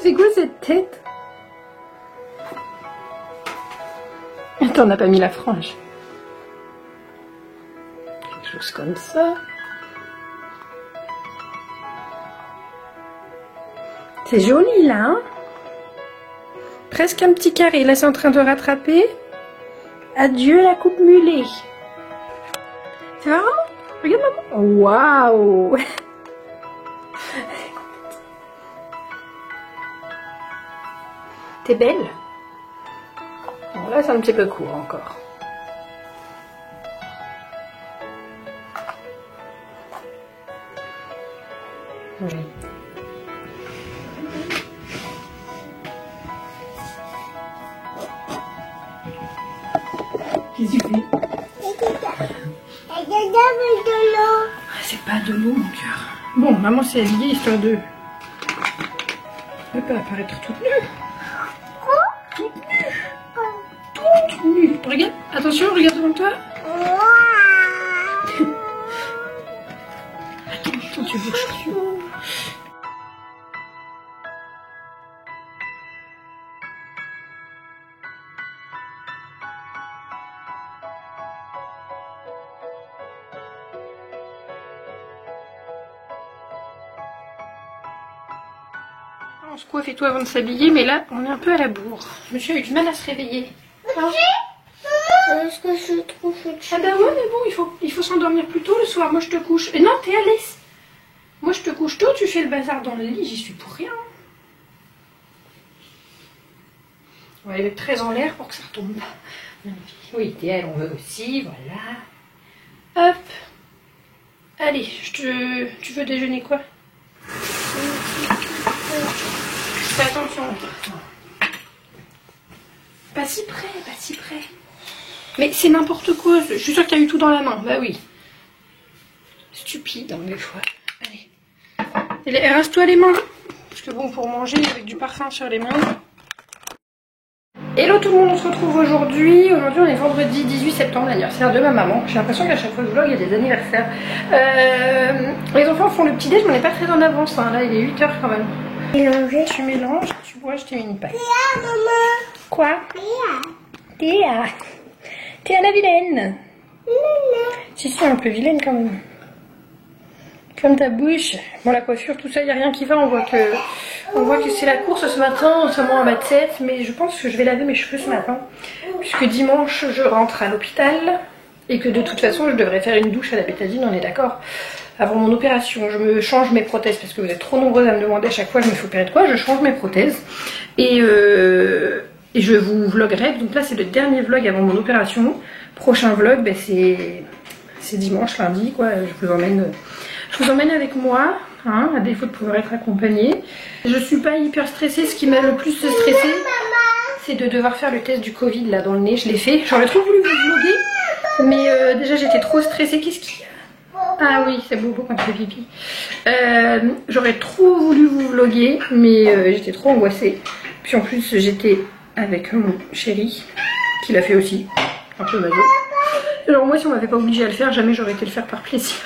C'est quoi cette tête? Attends, on n'a pas mis la frange. Quelque chose comme ça. C'est joli là, hein? Presque un petit carré. Là, c'est en train de rattraper. Adieu la coupe mulet. C'est marrant? Regarde maman. Waouh! T'es belle? Bon, là, c'est un petit peu court encore. Oui. Qu'est-ce que tu fais? C'est pas de l'eau, mon cœur. Bon, maman s'est habillée histoire de... Elle peut apparaître toute nue. Toute nue. Toute nue. Regarde, attention, regarde devant toi. Attends, tu bouges. On se coiffe et tout avant de s'habiller, mais là, on est un peu à la bourre. Monsieur a eu du mal à se réveiller. Est-ce que je trouve Ah bah ouais, mais bon, il faut s'endormir plus tôt le soir. Moi, je te couche. Et non, t'es à l'aise. Moi, je te couche tôt, tu fais le bazar dans le lit, j'y suis pour rien. On va les mettre très en l'air pour que ça retombe pas. Oui, idéal, on veut aussi, voilà. Hop. Allez, tu veux déjeuner quoi? Fais attention. Pas si près, pas si près. Mais c'est n'importe quoi, je suis sûre qu'il y a eu tout dans la main, bah oui. Stupide, hein, des fois. Allez, rase-toi les mains. Parce que bon, pour manger avec du parfum sur les mains. Hello tout le monde, on se retrouve aujourd'hui. Aujourd'hui, on est vendredi 18 septembre, l'anniversaire de ma maman. J'ai l'impression qu'à chaque fois que je vlog, il y a des anniversaires. Les enfants font le petit déj, mais on n'est pas très en avance. Hein. Là, il est 8 h quand même. mélanger? Tu mélanges, tu bois, je t'ai mis une paille. Théa, maman. Quoi? Théa. Théa la vilaine. Si, si, un peu vilaine quand même. Comme ta bouche. Bon, la coiffure, tout ça, il n'y a rien qui va. On voit que c'est la course ce matin, seulement à 1,7 m. Mais je pense que je vais laver mes cheveux ce matin. Puisque dimanche, je rentre à l'hôpital. Et que de toute façon, je devrais faire une douche à la bétadine, on est d'accord? Avant mon opération, je me change mes prothèses. Parce que vous êtes trop nombreuses à me demander à chaque fois, je me fais opérer de quoi? Je change mes prothèses. Et je vous vloguerai. Donc là, c'est le dernier vlog avant mon opération. Prochain vlog, ben, c'est dimanche, lundi, quoi. Je vous emmène avec moi, hein, à défaut de pouvoir être accompagnée. Je suis pas hyper stressée. Ce qui m'a le plus stressée, c'est de devoir faire le test du Covid là dans le nez. Je l'ai fait. J'aurais trop voulu vous vlogger, mais déjà j'étais trop stressée. Qu'est-ce qu'il y a? Ah oui, c'est Bobo quand il fait pipi. J'aurais trop voulu vous vlogger, mais j'étais trop angoissée. Puis en plus, j'étais avec mon chéri, qui l'a fait aussi. Un peu maso. Alors moi, si on m'avait pas obligé à le faire, jamais j'aurais été le faire par plaisir.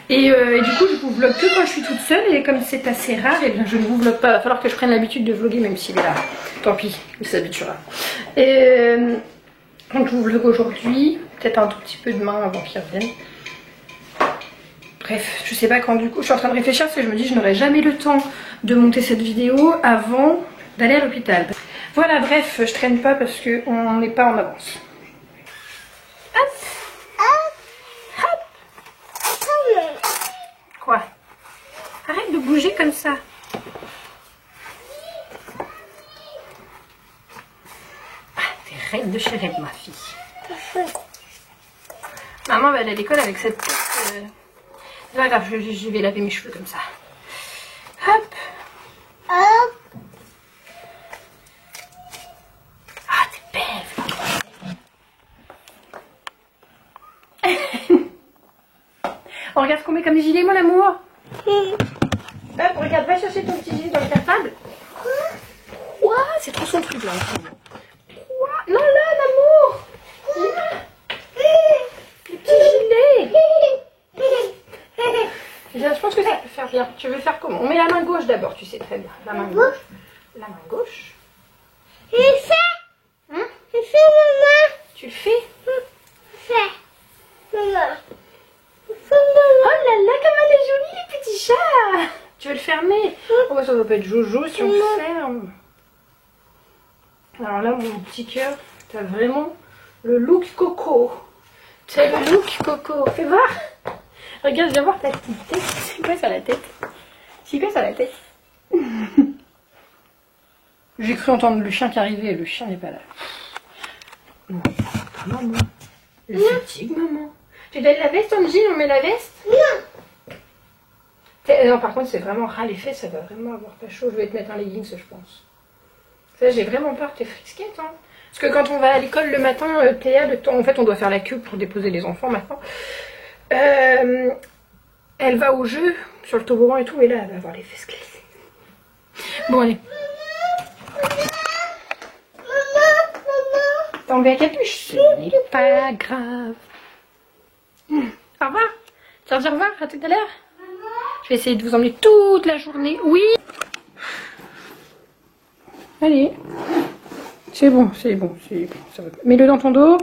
Et du coup, je vous vlog que quand je suis toute seule. Et comme c'est assez rare, et bien je ne vous vlog pas. Il va falloir que je prenne l'habitude de vlogger, même s'il est là. Tant pis, il s'habituera. Et donc je vous vlog aujourd'hui. Peut-être un tout petit peu demain avant qu'il revienne. Bref, je sais pas quand du coup. Je suis en train de réfléchir parce que je me dis que je n'aurai jamais le temps de monter cette vidéo avant d'aller à l'hôpital. Voilà, bref, je traîne pas parce qu'on n'est pas en avance. Hop. Quoi? Arrête de bouger comme ça. Ah, t'es reine de chez reine, ma fille. Maman va aller à l'école avec cette tête. C'est pas grave, je vais laver mes cheveux comme ça. Hop. Hop. Ah, t'es belle. On regarde ce qu'on met comme gilet, mon amour. Hop, regarde, va chercher ton petit gilet dans le cartable. Quoi? C'est trop son truc là. Quoi? Non, là, l'amour. Le petit gilet. Je pense que ça peut faire bien. Tu veux faire comment? On met la main gauche d'abord, tu sais très bien. La main gauche. La main gauche. Je fais. Hein? Je fais, maman. Tu le fais? Fais. Maman. Oh là là, comme elle est jolie, les petits chats! Tu veux le fermer? Oh, ça doit pas être Jojo si on le ferme. Alors là, mon petit cœur, t'as vraiment le look coco. T'as le look coco. Fais voir. Regarde, viens voir ta petite tête. C'est quoi sur la tête? C'est quoi sur la tête? J'ai cru entendre le chien qui arrivait et le chien n'est pas là. Non, pas maman. Le fatigue, maman. Tu donnes la veste, Angie? On met la veste? Non. Non, par contre, c'est vraiment ras les fesses, ça va vraiment avoir pas chaud. Je vais te mettre un leggings, je pense. Ça, j'ai vraiment peur que t'es frisquette, hein. Parce que quand on va à l'école le matin, Théa, en fait, on doit faire la queue pour déposer les enfants maintenant. Elle va au jeu, sur le toboggan et tout, et là, elle va avoir les fesses glissées. Bon, allez. T'as enlevé la capuche? Ce n'est pas grave. Au revoir. Tu vas dire au revoir, à tout à l'heure. Je vais essayer de vous emmener toute la journée. Oui. Allez. C'est bon, c'est bon, c'est bon. Ça va. Mets-le dans ton dos.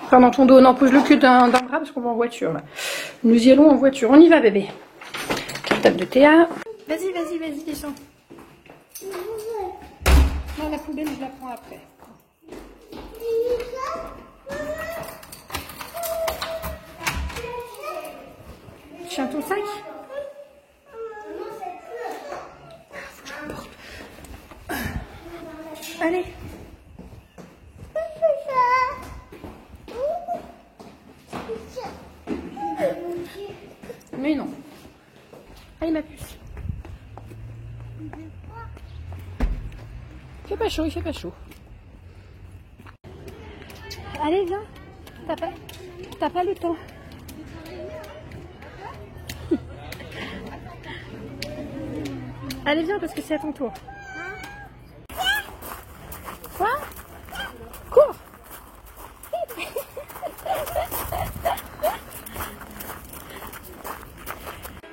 Enfin, dans ton dos. Non, pose le cul d'un bras parce qu'on va en voiture, là. Nous y allons en voiture. On y va, bébé. Cartable de Théa. Vas-y, vas-y, vas-y, descends. Non, la poubelle, je la prends après. Tiens ton sac. Faut que je le porte. Allez. Mais non. Allez ma puce. Il fait pas chaud, il fait pas chaud. Allez viens. T'as pas le temps. Allez viens parce que c'est à ton tour. Quoi? Cours.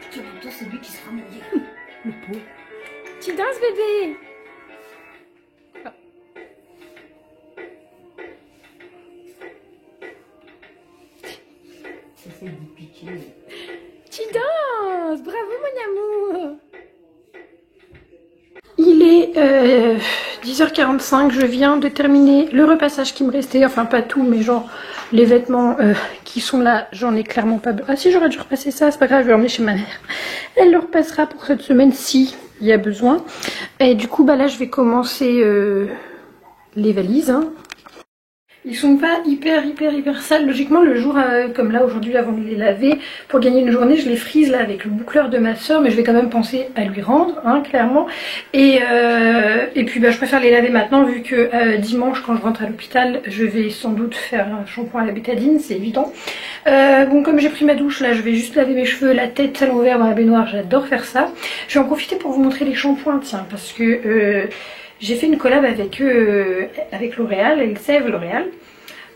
Putain, c'est lui qui sera mouillé. Le pauvre. Tu danses, bébé? Ah. Ça fait du piqué. Tu danses. Bravo, mon amour. Il est 10h45, je viens de terminer le repassage qui me restait, enfin pas tout, mais genre les vêtements qui sont là, j'en ai clairement pas besoin. Ah si, j'aurais dû repasser ça, c'est pas grave, je vais l'emmener chez ma mère. Elle le repassera pour cette semaine si il y a besoin. Et du coup, bah là je vais commencer les valises. Hein. Ils sont pas hyper sales. Logiquement, le jour, comme là aujourd'hui, avant de les laver, pour gagner une journée, je les frise là avec le boucleur de ma soeur, mais je vais quand même penser à lui rendre, hein, clairement. Et puis bah, je préfère les laver maintenant, vu que dimanche, quand je rentre à l'hôpital, je vais sans doute faire un shampoing à la bétadine, c'est évident. Bon, comme j'ai pris ma douche, là, je vais juste laver mes cheveux, la tête à l'envers dans la baignoire, j'adore faire ça. Je vais en profiter pour vous montrer les shampoings, tiens, parce que... j'ai fait une collab avec L'Oréal, Elseve L'Oréal.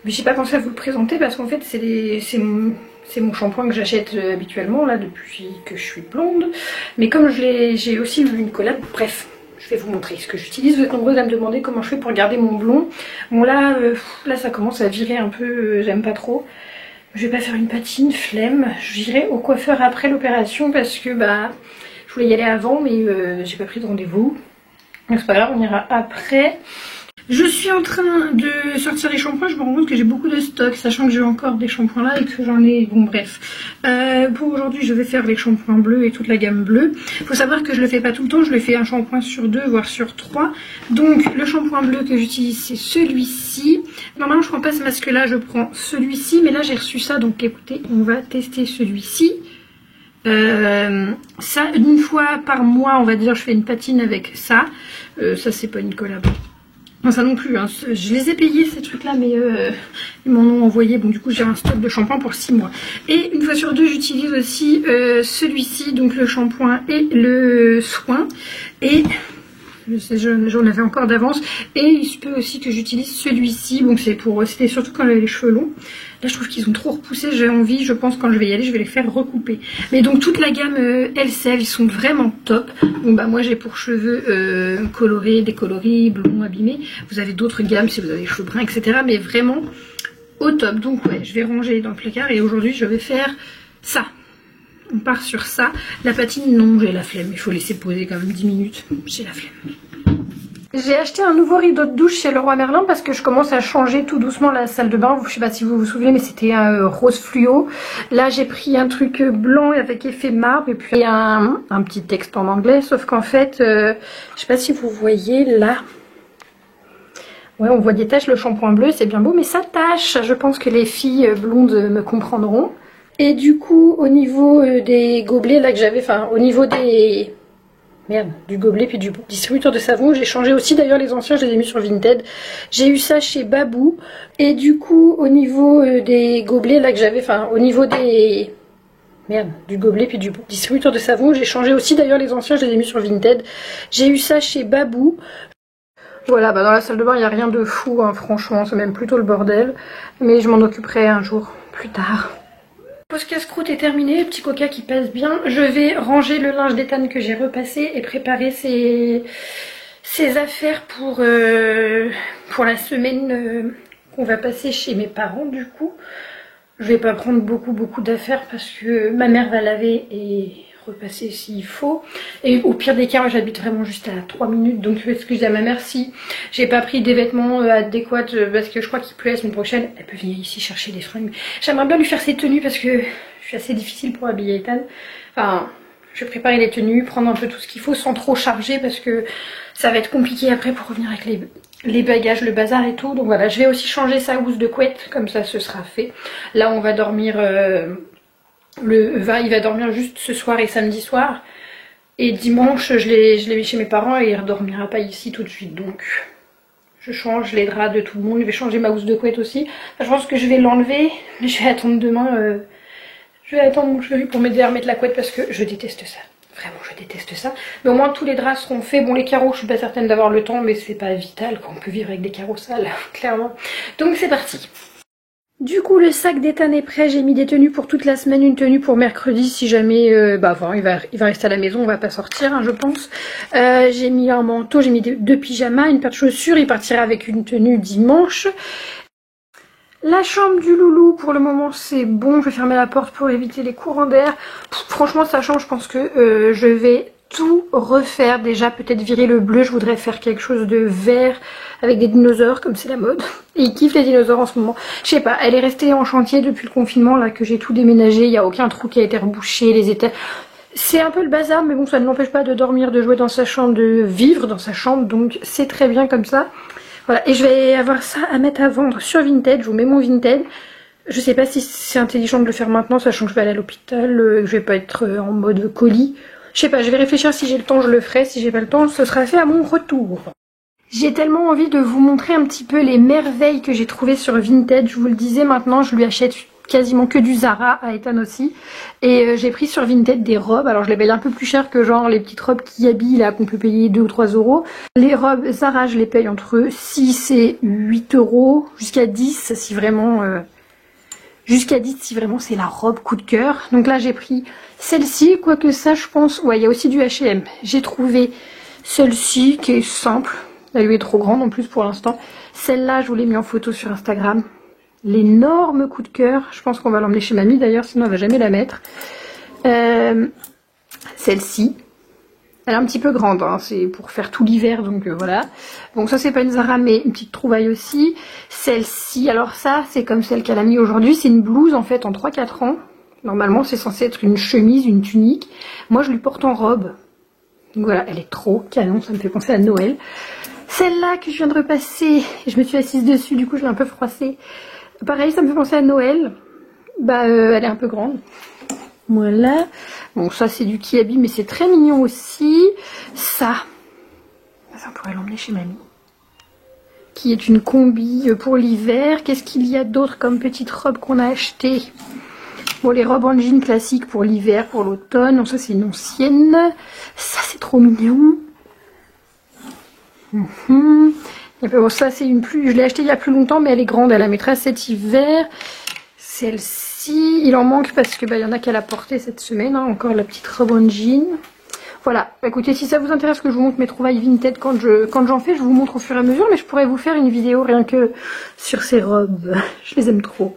Mais j'ai pas pensé à vous le présenter parce qu'en fait c'est mon shampoing que j'achète habituellement là depuis que je suis blonde. Mais comme j'ai aussi vu une collab, bref, je vais vous montrer ce que j'utilise. Vous êtes nombreuses à me demander comment je fais pour garder mon blond. Bon là, là ça commence à virer un peu, j'aime pas trop. Je vais pas faire une patine, flemme. J'irai au coiffeur après l'opération parce que bah je voulais y aller avant mais j'ai pas pris de rendez-vous. Donc c'est pas grave, on ira après. Je suis en train de sortir les shampoings, je me rends compte que j'ai beaucoup de stock, sachant que j'ai encore des shampoings là et que j'en ai... Bon bref. Pour aujourd'hui, je vais faire les shampoings bleus et toute la gamme bleue. Il faut savoir que je le fais pas tout le temps, je le fais un shampoing sur 2, voire sur 3. Donc le shampoing bleu que j'utilise, c'est celui-ci. Normalement, je prends pas ce masque-là, je prends celui-ci. Mais là, j'ai reçu ça, donc écoutez, on va tester celui-ci. Ça, une fois par mois, on va dire, je fais une patine avec ça. Ça, c'est pas une collab. Non, ça non plus, hein. Je les ai payés ces trucs là mais ils m'en ont envoyé, donc du coup j'ai un stock de shampoing pour 6 mois. Et une fois sur deux j'utilise aussi celui-ci, donc le shampoing et le soin. Et j'en avais encore d'avance. Et il se peut aussi que j'utilise celui-ci, donc c'est pour, c'était surtout quand j'avais les cheveux longs. Là je trouve qu'ils ont trop repoussé, j'ai envie, je pense quand je vais y aller, je vais les faire recouper. Mais donc toute la gamme LCL, ils sont vraiment top. Bon bah moi j'ai pour cheveux colorés, décolorés, blonds, abîmés. Vous avez d'autres gammes si vous avez les cheveux bruns, etc. Mais vraiment au top. Donc ouais, je vais ranger dans le placard et aujourd'hui je vais faire ça. On part sur ça. La patine, non, j'ai la flemme. Il faut laisser poser quand même 10 minutes. J'ai la flemme. J'ai acheté un nouveau rideau de douche chez Leroy Merlin parce que je commence à changer tout doucement la salle de bain. Je sais pas si vous vous souvenez, mais c'était un rose fluo. Là, j'ai pris un truc blanc avec effet marbre et puis un petit texte en anglais. Sauf qu'en fait, je sais pas si vous voyez là. Ouais, on voit des taches. Le shampoing bleu, c'est bien beau, mais ça tâche. Je pense que les filles blondes me comprendront. Et du coup, au niveau des gobelets là que j'avais, enfin, au niveau des... Merde, du gobelet puis du distributeur de savon. J'ai changé aussi d'ailleurs les anciens, je les ai mis sur Vinted. J'ai eu ça chez Babou. Et du coup, au niveau des gobelets là que j'avais, enfin au niveau des... Merde, du gobelet puis du distributeur de savon. J'ai changé aussi d'ailleurs les anciens, je les ai mis sur Vinted. J'ai eu ça chez Babou. Voilà, bah dans la salle de bain il n'y a rien de fou, hein, franchement, c'est même plutôt le bordel. Mais je m'en occuperai un jour plus tard. Pause casse-croûte est terminée, petit coca qui passe bien. Je vais ranger le linge d'étane que j'ai repassé et préparer ses affaires pour la semaine qu'on va passer chez mes parents du coup. Je vais pas prendre beaucoup d'affaires parce que ma mère va laver et repasser s'il faut. Et au pire des cas, j'habite vraiment juste à 3 minutes, donc je vais excuser à ma mère si j'ai pas pris des vêtements adéquats parce que je crois qu'il pleut la semaine prochaine. Elle peut venir ici chercher des fringues. J'aimerais bien lui faire ses tenues parce que je suis assez difficile pour habiller Ethan. Enfin, je vais préparer les tenues, prendre un peu tout ce qu'il faut sans trop charger parce que ça va être compliqué après pour revenir avec les bagages, le bazar et tout. Donc voilà, je vais aussi changer sa housse de couette, comme ça ce sera fait. Là on va dormir... il va dormir juste ce soir et samedi soir. Et dimanche, je l'ai mis chez mes parents et il ne redormira pas ici tout de suite. Donc, je change les draps de tout le monde. Je vais changer ma housse de couette aussi. Enfin, je pense que je vais l'enlever. Mais je vais attendre demain. Je vais attendre mon chéri pour m'aider à remettre la couette parce que je déteste ça. Vraiment, je déteste ça. Mais au moins, tous les draps seront faits. Bon, les carreaux, je suis pas certaine d'avoir le temps. Mais c'est pas vital quand on peut vivre avec des carreaux sales, clairement. Donc, c'est parti. Du coup le sac d'Ethan est prêt, j'ai mis des tenues pour toute la semaine, une tenue pour mercredi si jamais, il va rester à la maison, on va pas sortir hein, je pense. J'ai mis un manteau, j'ai mis deux pyjamas, une paire de chaussures, il partira avec une tenue dimanche. La chambre du loulou pour le moment c'est bon, je vais fermer la porte pour éviter les courants d'air. Franchement sachant je pense que je vais tout refaire, déjà peut-être virer le bleu, je voudrais faire quelque chose de vert avec des dinosaures comme c'est la mode. Et il kiffe les dinosaures en ce moment. Je sais pas, elle est restée en chantier depuis le confinement là que j'ai tout déménagé, il n'y a aucun trou qui a été rebouché, les étages... C'est un peu le bazar mais bon ça ne l'empêche pas de dormir, de jouer dans sa chambre, de vivre dans sa chambre donc c'est très bien comme ça. Voilà, et je vais avoir ça à mettre à vendre sur Vinted, je vous mets mon Vinted. Je sais pas si c'est intelligent de le faire maintenant sachant que je vais aller à l'hôpital, que je vais pas être en mode colis. Je sais pas, je vais réfléchir, si j'ai le temps je le ferai, si j'ai pas le temps ce sera fait à mon retour. J'ai tellement envie de vous montrer un petit peu les merveilles que j'ai trouvées sur Vinted, je vous le disais maintenant, je lui achète quasiment que du Zara, à Ethan aussi. Et j'ai pris sur Vinted des robes, alors je les paye un peu plus cher que genre les petites robes qui habillent là qu'on peut payer 2 ou 3 euros. Les robes Zara je les paye entre 6 et 8 euros, jusqu'à 10 si vraiment... Jusqu'à 10 si vraiment c'est la robe coup de cœur. Donc là j'ai pris celle-ci, quoique ça je pense... Ouais, il y a aussi du H&M. J'ai trouvé celle-ci qui est simple. Elle lui est trop grande en plus pour l'instant. Celle-là je vous l'ai mis en photo sur Instagram. L'énorme coup de cœur. Je pense qu'on va l'emmener chez mamie d'ailleurs, sinon elle va jamais la mettre. Celle-ci. Elle est un petit peu grande, hein, c'est pour faire tout l'hiver, donc voilà. Bon, ça c'est pas une Zara, mais une petite trouvaille aussi. Celle-ci, alors ça, c'est comme celle qu'elle a mis aujourd'hui. C'est une blouse en fait en 3-4 ans. Normalement, c'est censé être une chemise, une tunique. Moi, je lui porte en robe. Donc voilà, elle est trop canon, ça me fait penser à Noël. Celle-là que je viens de repasser, je me suis assise dessus, du coup je l'ai un peu froissée. Pareil, ça me fait penser à Noël. Bah, elle est un peu grande. Voilà. Bon, ça c'est du Kiabi, mais c'est très mignon aussi. Ça on pourrait l'emmener chez mamie. Qui est une combi pour l'hiver. Qu'est-ce qu'il y a d'autre comme petite robe qu'on a acheté? Bon, les robes en jean classiques pour l'hiver, pour l'automne. Donc ça c'est une ancienne. Ça c'est trop mignon. Et puis bon, ça c'est une plus... Je l'ai acheté il y a plus longtemps, mais elle est grande. Elle la mettra cet hiver. Celle-ci, il en manque parce que y en a qu'elle a porté cette semaine, hein, encore la petite robe en jean. Voilà, écoutez, si ça vous intéresse que je vous montre mes trouvailles Vinted quand j'en fais, je vous montre au fur et à mesure, mais je pourrais vous faire une vidéo rien que sur ces robes. Je les aime trop.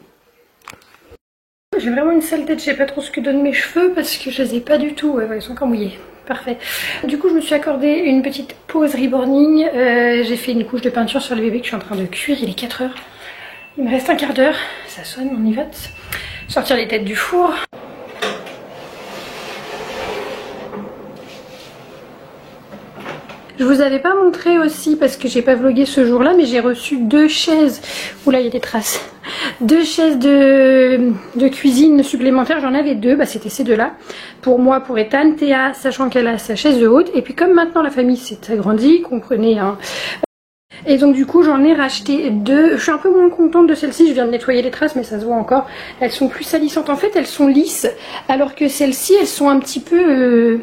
J'ai vraiment une sale tête, je sais pas trop ce que donnent mes cheveux parce que je les ai pas du tout, ouais, ils sont encore mouillés. Parfait. Du coup, je me suis accordé une petite pause reborning. J'ai fait une couche de peinture sur le bébé que je suis en train de cuire, il est 4 h. Il me reste un quart d'heure, ça sonne, on y va. Sortir les têtes du four. Je vous avais pas montré aussi parce que j'ai pas vlogué ce jour-là, mais j'ai reçu 2 chaises. Oula, il y a des traces. 2 chaises de cuisine supplémentaires. J'en avais 2, c'était ces deux-là. Pour moi, pour Ethan, Théa, sachant qu'elle a sa chaise de haute. Et puis comme maintenant la famille s'est agrandie, comprenez, hein. Et donc du coup j'en ai racheté 2. Je suis un peu moins contente de celle-ci, je viens de nettoyer les traces mais ça se voit encore. Elles sont plus salissantes, en fait elles sont lisses. Alors que celles-ci elles sont un petit peu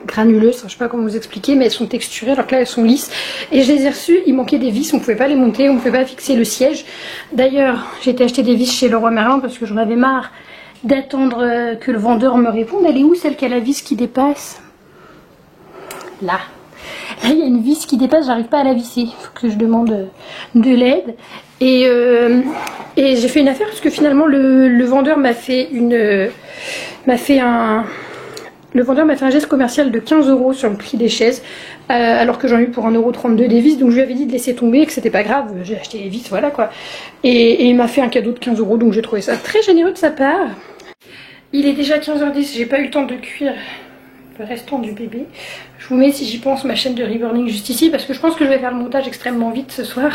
granuleuses, je sais pas comment vous expliquer, mais elles sont texturées alors que là elles sont lisses. Et je les ai reçues, il manquait des vis, on pouvait pas les monter, on pouvait pas fixer le siège. D'ailleurs j'ai été acheter des vis chez Leroy Merlin parce que j'en avais marre d'attendre que le vendeur me réponde. Elle est où celle qui a la vis qui dépasse? Là. Là, il y a une vis qui dépasse, j'arrive pas à la visser. Il faut que je demande de l'aide. Et j'ai fait une affaire parce que finalement le vendeur m'a fait un geste commercial de 15 € sur le prix des chaises, alors que j'en ai eu pour 1,32 € des vis. Donc je lui avais dit de laisser tomber, que c'était pas grave, j'ai acheté les vis, voilà quoi. Et il m'a fait un cadeau de 15 €, donc j'ai trouvé ça très généreux de sa part. Il est déjà 15 h 10, j'ai pas eu le temps de cuire le restant du bébé. Je vous mets, si j'y pense, ma chaîne de reborning juste ici parce que je pense que je vais faire le montage extrêmement vite ce soir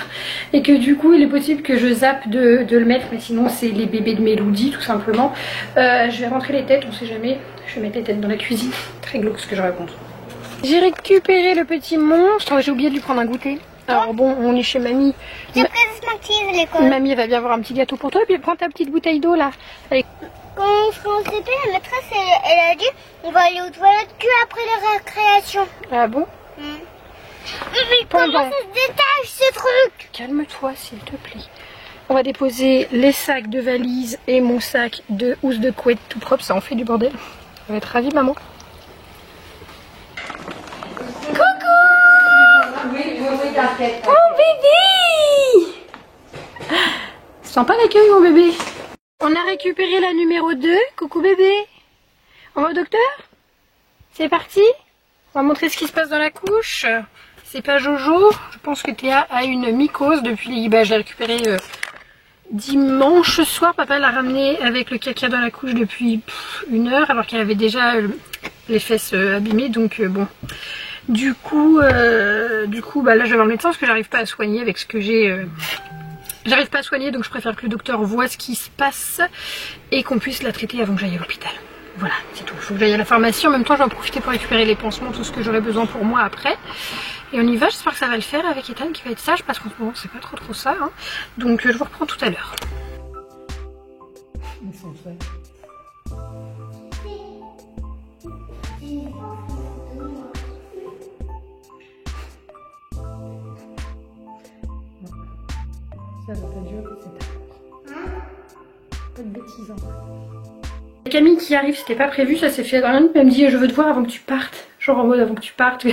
et que du coup il est possible que je zappe de le mettre, mais sinon c'est les bébés de Mélodie tout simplement. Je vais rentrer les têtes, on sait jamais, je vais mettre les têtes dans la cuisine. Très glauque ce que je raconte. J'ai récupéré le petit monstre, j'ai oublié de lui prendre un goûter. Alors bon, on est chez mamie. Mamie va bien avoir un petit gâteau pour toi et puis prends ta petite bouteille d'eau là. Allez. Quand on se constipait, la maîtresse elle a dit on va aller aux toilettes que après la récréation. Ah bon? Mais comment ça se détache ce truc? Calme-toi s'il te plaît. On va déposer les sacs de valises et mon sac de housse de couette tout propre, ça en fait du bordel. On va être ravie maman. Coucou! Oh bébé! Sympa l'accueil mon bébé. On a récupéré la numéro 2. Coucou bébé. On va au docteur? C'est parti? On va montrer ce qui se passe dans la couche. C'est pas Jojo. Je pense que Théa a une mycose depuis... je l'ai récupérée dimanche soir. Papa l'a ramenée avec le caca dans la couche depuis 1 heure alors qu'elle avait déjà les fesses abîmées. Donc bon. Du coup là je vais voir le médecin parce que j'arrive pas à soigner avec ce que j'ai... J'arrive pas à soigner donc je préfère que le docteur voit ce qui se passe et qu'on puisse la traiter avant que j'aille à l'hôpital. Voilà, c'est tout. Il faut que j'aille à la pharmacie. En même temps, je vais en profiter pour récupérer les pansements, tout ce que j'aurai besoin pour moi après. Et on y va. J'espère que ça va le faire avec Ethan qui va être sage parce qu'en ce moment, c'est pas trop ça. Hein. Donc, je vous reprends tout à l'heure. Ils sont seuls. Ça va pas durer cette heure. Pas de bêtises. Hein. Camille qui arrive, c'était pas prévu, ça s'est fait dans la nuit. Elle me dit je veux te voir avant que tu partes. Genre en mode avant que tu partes, je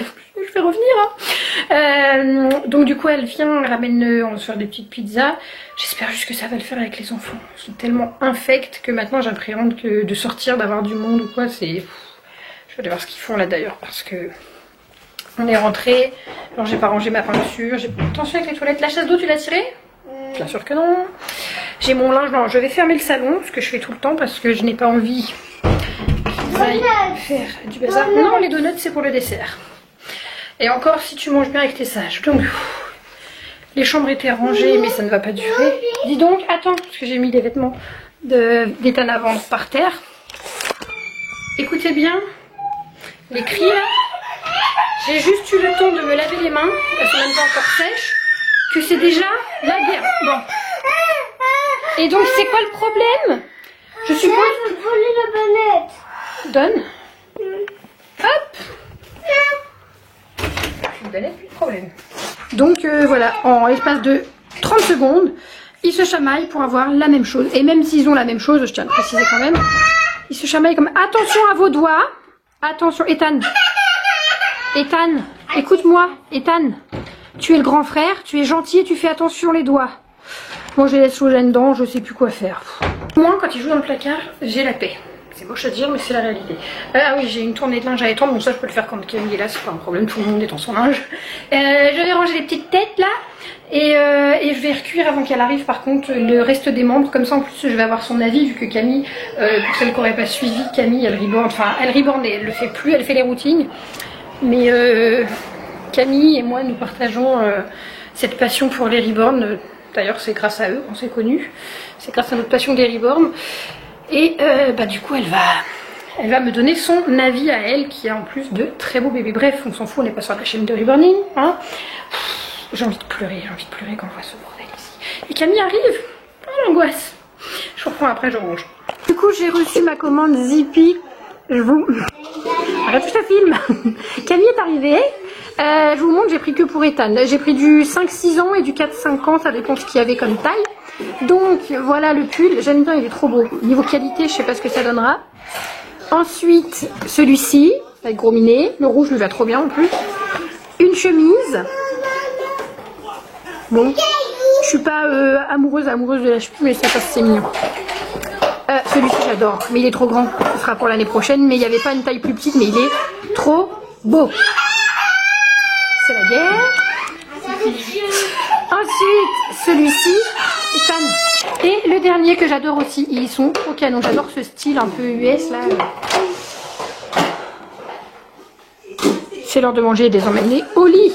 vais revenir. Hein. Donc du coup elle vient, elle ramène, on va se faire des petites pizzas. J'espère juste que ça va le faire avec les enfants. Ils sont tellement infects que maintenant j'appréhende que de sortir, d'avoir du monde ou quoi, c'est... Je vais aller voir ce qu'ils font là d'ailleurs parce que... On est rentré. Alors j'ai pas rangé ma peinture. Attention avec les toilettes. La chasse d'eau tu l'as tirée? Bien sûr que non. J'ai mon linge. Non, je vais fermer le salon, ce que je fais tout le temps parce que je n'ai pas envie qu'ils aillent faire du bazar. Non, les donuts c'est pour le dessert. Et encore si tu manges bien et que t'es sage. Donc, les chambres étaient rangées, mais ça ne va pas durer. Dis donc, attends, parce que j'ai mis les vêtements d'Ethan à vendre par terre. Écoutez bien les cris là. J'ai juste eu le temps de me laver les mains, elles sont même pas encore sèches, que c'est déjà la guerre. Bon. Et donc c'est quoi le problème? Je suppose... Je veux voler la banette. Donne. Hop. Une banette, plus de problème. Donc voilà, en l'espace de 30 secondes, ils se chamaillent pour avoir la même chose. Et même s'ils ont la même chose, je tiens à le préciser quand même, ils se chamaillent comme... Attention à vos doigts. Attention, Ethan. Ethan, écoute-moi. Ethan, tu es le grand frère, tu es gentil et tu fais attention les doigts. Moi, je les laisse jouer là-dedans, je sais plus quoi faire. Moi, quand ils jouent dans le placard, j'ai la paix. C'est moche à dire, mais c'est la réalité. Ah oui, j'ai une tournée de linge à étendre, bon ça je peux le faire quand Camille est là, c'est pas un problème, tout le monde étend son linge. Je vais ranger les petites têtes là, et je vais recuire avant qu'elle arrive par contre le reste des membres, comme ça en plus je vais avoir son avis, vu que Camille, pour celles qui n'auraient pas suivi, Camille elle reborn, enfin elle reborn et elle le fait plus, elle fait les routines. Mais Camille et moi nous partageons cette passion pour les reborn, d'ailleurs c'est grâce à eux qu'on s'est connus, c'est grâce à notre passion des reborn. Et du coup elle va me donner son avis à elle qui a en plus de très beaux bébés. Bref, on s'en fout, on n'est pas sur la chaîne de Reborning, hein. J'ai envie de pleurer quand on voit ce bordel ici. Et Camille arrive, oh l'angoisse. Je reprends après, je range. Du coup j'ai reçu ma commande Zippy. Je vous... Arrête, je te filme. Camille est arrivée. Je vous montre, j'ai pris que pour Ethan. J'ai pris du 5-6 ans et du 4-5 ans, ça dépend ce qu'il y avait comme taille. Donc voilà le pull, j'aime bien, il est trop beau. Niveau qualité, je sais pas ce que ça donnera. Ensuite, celui-ci, avec gros minet. Le rouge lui va trop bien en plus. Une chemise. Bon, je suis pas amoureuse de la chemise, mais ça passe, c'est mignon. Celui-ci j'adore, mais il est trop grand. Ce sera pour l'année prochaine, mais il n'y avait pas une taille plus petite, mais il est trop beau. C'est la guerre. Ensuite, celui-ci, et le dernier que j'adore aussi, ils sont trop canons. J'adore ce style un peu US là. C'est l'heure de manger et de les emmener au lit.